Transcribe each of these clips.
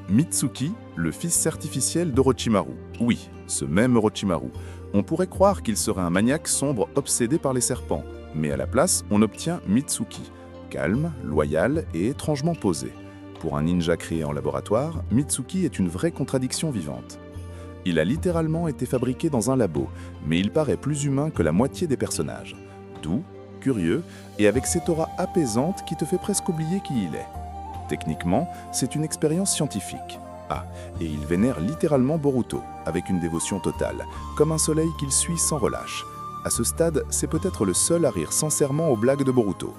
Mitsuki, le fils artificiel d'Orochimaru. Oui, ce même Orochimaru. On pourrait croire qu'il serait un maniaque sombre obsédé par les serpents, mais à la place, on obtient Mitsuki, calme, loyal et étrangement posé. Pour un ninja créé en laboratoire, Mitsuki est une vraie contradiction vivante. Il a littéralement été fabriqué dans un labo, mais il paraît plus humain que la moitié des personnages. Doux, curieux et avec cette aura apaisante qui te fait presque oublier qui il est. Techniquement, c'est une expérience scientifique. Ah, et il vénère littéralement Boruto, avec une dévotion totale, comme un soleil qu'il suit sans relâche. À ce stade, c'est peut-être le seul à rire sincèrement aux blagues de Boruto.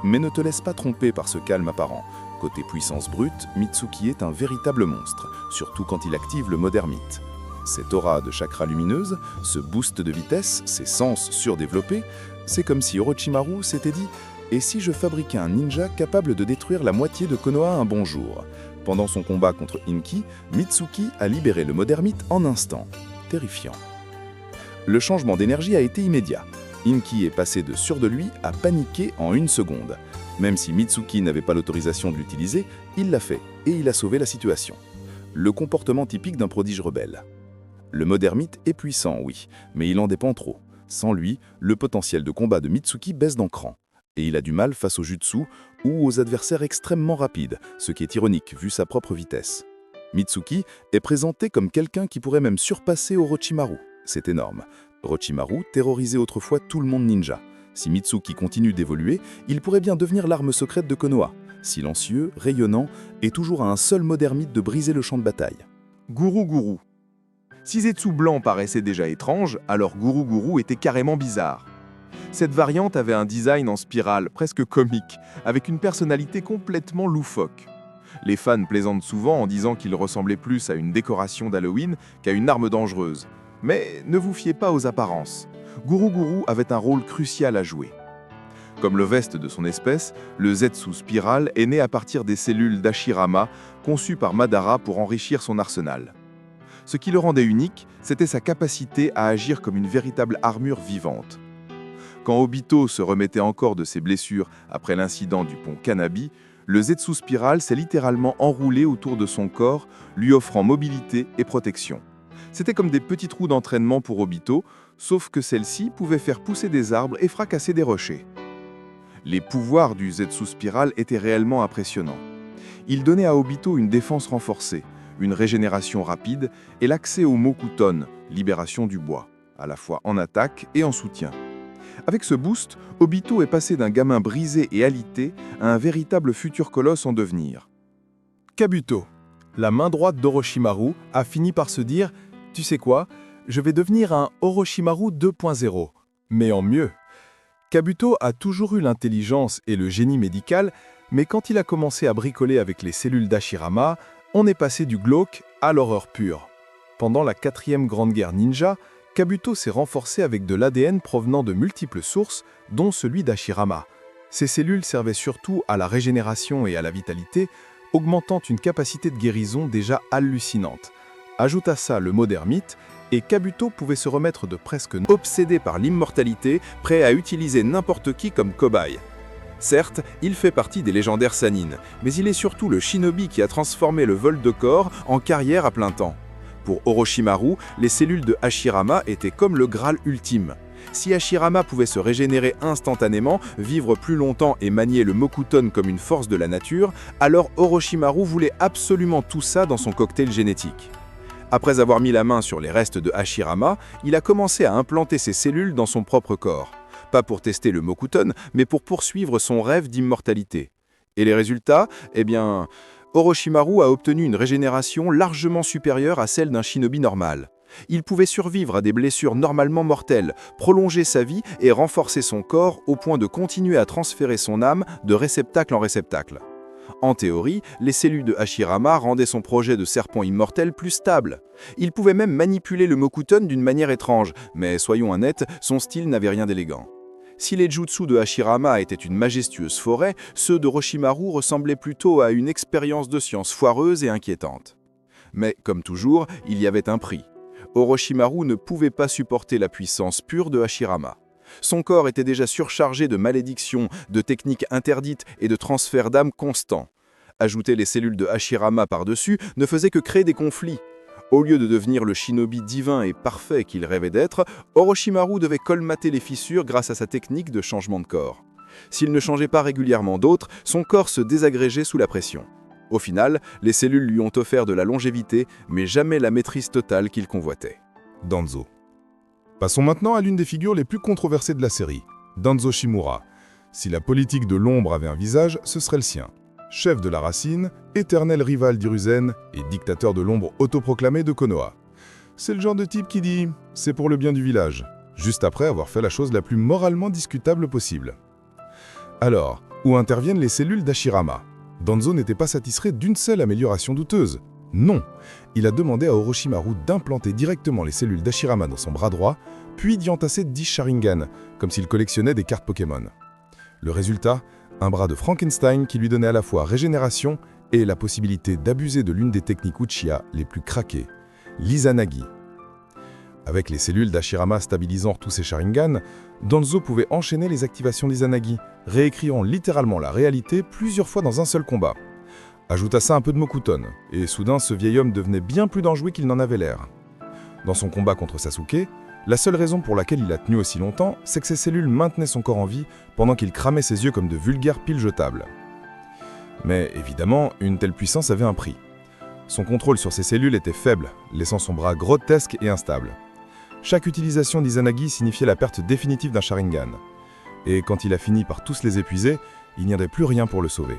Mais ne te laisse pas tromper par ce calme apparent. Côté puissance brute, Mitsuki est un véritable monstre, surtout quand il active le Modermite. Cette aura de chakra lumineuse, ce boost de vitesse, ses sens surdéveloppés, c'est comme si Orochimaru s'était dit « Et si je fabriquais un ninja capable de détruire la moitié de Konoha un bon jour ?» Pendant son combat contre Inki, Mitsuki a libéré le Modermite en instant. Terrifiant. Le changement d'énergie a été immédiat. Inki est passé de sûr de lui à paniquer en une seconde. Même si Mitsuki n'avait pas l'autorisation de l'utiliser, il l'a fait et il a sauvé la situation. Le comportement typique d'un prodige rebelle. Le Modermite est puissant, oui, mais il en dépend trop. Sans lui, le potentiel de combat de Mitsuki baisse d'un cran. Et il a du mal face au jutsu ou aux adversaires extrêmement rapides, ce qui est ironique vu sa propre vitesse. Mitsuki est présenté comme quelqu'un qui pourrait même surpasser Orochimaru. C'est énorme. Orochimaru terrorisait autrefois tout le monde ninja. Si Mitsuki continue d'évoluer, il pourrait bien devenir l'arme secrète de Konoha. Silencieux, rayonnant, et toujours à un seul Modermite de briser le champ de bataille. Guru Guru. Si Zetsu blanc paraissait déjà étrange, alors Guru Guru était carrément bizarre. Cette variante avait un design en spirale, presque comique, avec une personnalité complètement loufoque. Les fans plaisantent souvent en disant qu'il ressemblait plus à une décoration d'Halloween qu'à une arme dangereuse. Mais ne vous fiez pas aux apparences. Guru Guru avait un rôle crucial à jouer. Comme le veste de son espèce, le Zetsu Spiral est né à partir des cellules d'Hashirama, conçues par Madara pour enrichir son arsenal. Ce qui le rendait unique, c'était sa capacité à agir comme une véritable armure vivante. Quand Obito se remettait encore de ses blessures après l'incident du pont Kanabi, le Zetsu Spiral s'est littéralement enroulé autour de son corps, lui offrant mobilité et protection. C'était comme des petits trous d'entraînement pour Obito, sauf que celles-ci pouvaient faire pousser des arbres et fracasser des rochers. Les pouvoirs du Zetsu Spiral étaient réellement impressionnants. Il donnait à Obito une défense renforcée, une régénération rapide et l'accès au Mokuton, libération du bois, à la fois en attaque et en soutien. Avec ce boost, Obito est passé d'un gamin brisé et alité à un véritable futur colosse en devenir. Kabuto, la main droite d'Orochimaru, a fini par se dire « Tu sais quoi, je vais devenir un Orochimaru 2.0, mais en mieux ». Kabuto a toujours eu l'intelligence et le génie médical, mais quand il a commencé à bricoler avec les cellules d'Hashirama, on est passé du glauque à l'horreur pure. Pendant la 4e Grande Guerre Ninja, Kabuto s'est renforcé avec de l'ADN provenant de multiples sources, dont celui d'Hashirama. Ces cellules servaient surtout à la régénération et à la vitalité, augmentant une capacité de guérison déjà hallucinante. Ajoute à ça le Modermite, et Kabuto pouvait se remettre de presque obsédé par l'immortalité, prêt à utiliser n'importe qui comme cobaye. Certes, il fait partie des légendaires Sannin, mais il est surtout le shinobi qui a transformé le vol de corps en carrière à plein temps. Pour Orochimaru, les cellules de Hashirama étaient comme le Graal ultime. Si Hashirama pouvait se régénérer instantanément, vivre plus longtemps et manier le Mokuton comme une force de la nature, alors Orochimaru voulait absolument tout ça dans son cocktail génétique. Après avoir mis la main sur les restes de Hashirama, il a commencé à implanter ses cellules dans son propre corps. Pas pour tester le Mokuton, mais pour poursuivre son rêve d'immortalité. Et les résultats? Eh bien, Orochimaru a obtenu une régénération largement supérieure à celle d'un shinobi normal. Il pouvait survivre à des blessures normalement mortelles, prolonger sa vie et renforcer son corps au point de continuer à transférer son âme de réceptacle en réceptacle. En théorie, les cellules de Hashirama rendaient son projet de serpent immortel plus stable. Il pouvait même manipuler le Mokuton d'une manière étrange, mais soyons honnêtes, son style n'avait rien d'élégant. Si les jutsu de Hashirama étaient une majestueuse forêt, ceux d'Orochimaru ressemblaient plutôt à une expérience de science foireuse et inquiétante. Mais, comme toujours, il y avait un prix. Orochimaru ne pouvait pas supporter la puissance pure de Hashirama. Son corps était déjà surchargé de malédictions, de techniques interdites et de transferts d'âme constants. Ajouter les cellules de Hashirama par-dessus ne faisait que créer des conflits. Au lieu de devenir le shinobi divin et parfait qu'il rêvait d'être, Orochimaru devait colmater les fissures grâce à sa technique de changement de corps. S'il ne changeait pas régulièrement d'autres, son corps se désagrégeait sous la pression. Au final, les cellules lui ont offert de la longévité, mais jamais la maîtrise totale qu'il convoitait. Danzo. Passons maintenant à l'une des figures les plus controversées de la série, Danzo Shimura. Si la politique de l'ombre avait un visage, ce serait le sien. Chef de la Racine, éternel rival d'Hiruzen et dictateur de l'ombre autoproclamé de Konoha. C'est le genre de type qui dit « c'est pour le bien du village », juste après avoir fait la chose la plus moralement discutable possible. Alors, où interviennent les cellules d'Hashirama? Danzo n'était pas satisfait d'une seule amélioration douteuse. Non, il a demandé à Orochimaru d'implanter directement les cellules d'Hashirama dans son bras droit, puis d'y entasser 10 Sharingan, comme s'il collectionnait des cartes Pokémon. Le résultat, un bras de Frankenstein qui lui donnait à la fois régénération et la possibilité d'abuser de l'une des techniques Uchiha les plus craquées, l'Izanagi. Avec les cellules d'Hashirama stabilisant tous ses Sharingan, Danzo pouvait enchaîner les activations d'Izanagi, réécrivant littéralement la réalité plusieurs fois dans un seul combat. Ajoute à ça un peu de Mokuton, et soudain ce vieil homme devenait bien plus dangereux qu'il n'en avait l'air. Dans son combat contre Sasuke, la seule raison pour laquelle il a tenu aussi longtemps, c'est que ses cellules maintenaient son corps en vie pendant qu'il cramait ses yeux comme de vulgaires piles jetables. Mais évidemment, une telle puissance avait un prix. Son contrôle sur ses cellules était faible, laissant son bras grotesque et instable. Chaque utilisation d'Izanagi signifiait la perte définitive d'un Sharingan. Et quand il a fini par tous les épuiser, il n'y avait plus rien pour le sauver.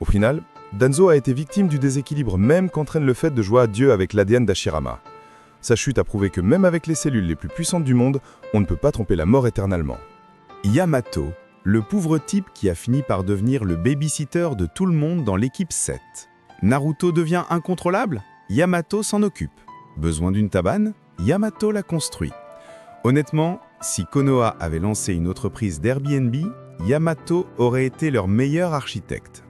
Au final, Danzo a été victime du déséquilibre même qu'entraîne le fait de jouer à Dieu avec l'ADN d'Hashirama. Sa chute a prouvé que même avec les cellules les plus puissantes du monde, on ne peut pas tromper la mort éternellement. Yamato, le pauvre type qui a fini par devenir le babysitter de tout le monde dans l'équipe 7. Naruto devient incontrôlable? Yamato s'en occupe. Besoin d'une tabane? Yamato la construit. Honnêtement, si Konoha avait lancé une entreprise d'Airbnb, Yamato aurait été leur meilleur architecte.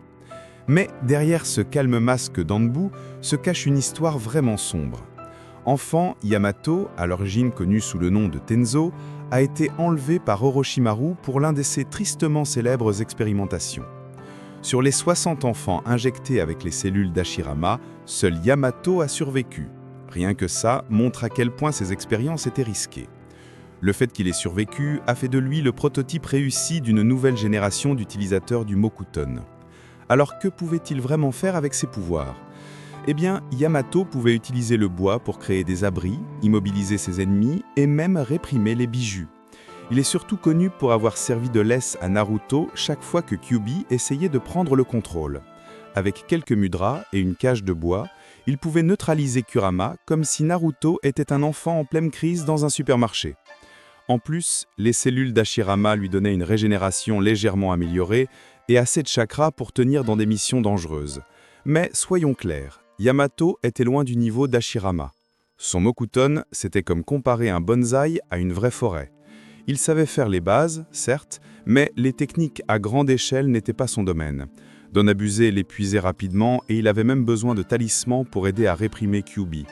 Mais derrière ce calme masque d'Anbu se cache une histoire vraiment sombre. Enfant, Yamato, à l'origine connu sous le nom de Tenzo, a été enlevé par Orochimaru pour l'un de ses tristement célèbres expérimentations. Sur les 60 enfants injectés avec les cellules d'Hashirama, seul Yamato a survécu. Rien que ça montre à quel point ces expériences étaient risquées. Le fait qu'il ait survécu a fait de lui le prototype réussi d'une nouvelle génération d'utilisateurs du Mokuton. Alors que pouvait-il vraiment faire avec ses pouvoirs? Eh bien, Yamato pouvait utiliser le bois pour créer des abris, immobiliser ses ennemis et même réprimer les bijus. Il est surtout connu pour avoir servi de laisse à Naruto chaque fois que Kyuubi essayait de prendre le contrôle. Avec quelques mudras et une cage de bois, il pouvait neutraliser Kurama comme si Naruto était un enfant en pleine crise dans un supermarché. En plus, les cellules d'Hashirama lui donnaient une régénération légèrement améliorée et assez de chakra pour tenir dans des missions dangereuses. Mais soyons clairs, Yamato était loin du niveau d'Hashirama. Son Mokuton, c'était comme comparer un bonsaï à une vraie forêt. Il savait faire les bases, certes, mais les techniques à grande échelle n'étaient pas son domaine. D'en abuser l'épuisait rapidement et il avait même besoin de talismans pour aider à réprimer Kyuubi.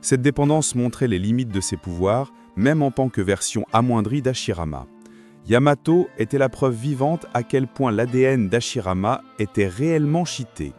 Cette dépendance montrait les limites de ses pouvoirs, même en tant que version amoindrie d'Hashirama. Yamato était la preuve vivante à quel point l'ADN d'Hashirama était réellement cheaté.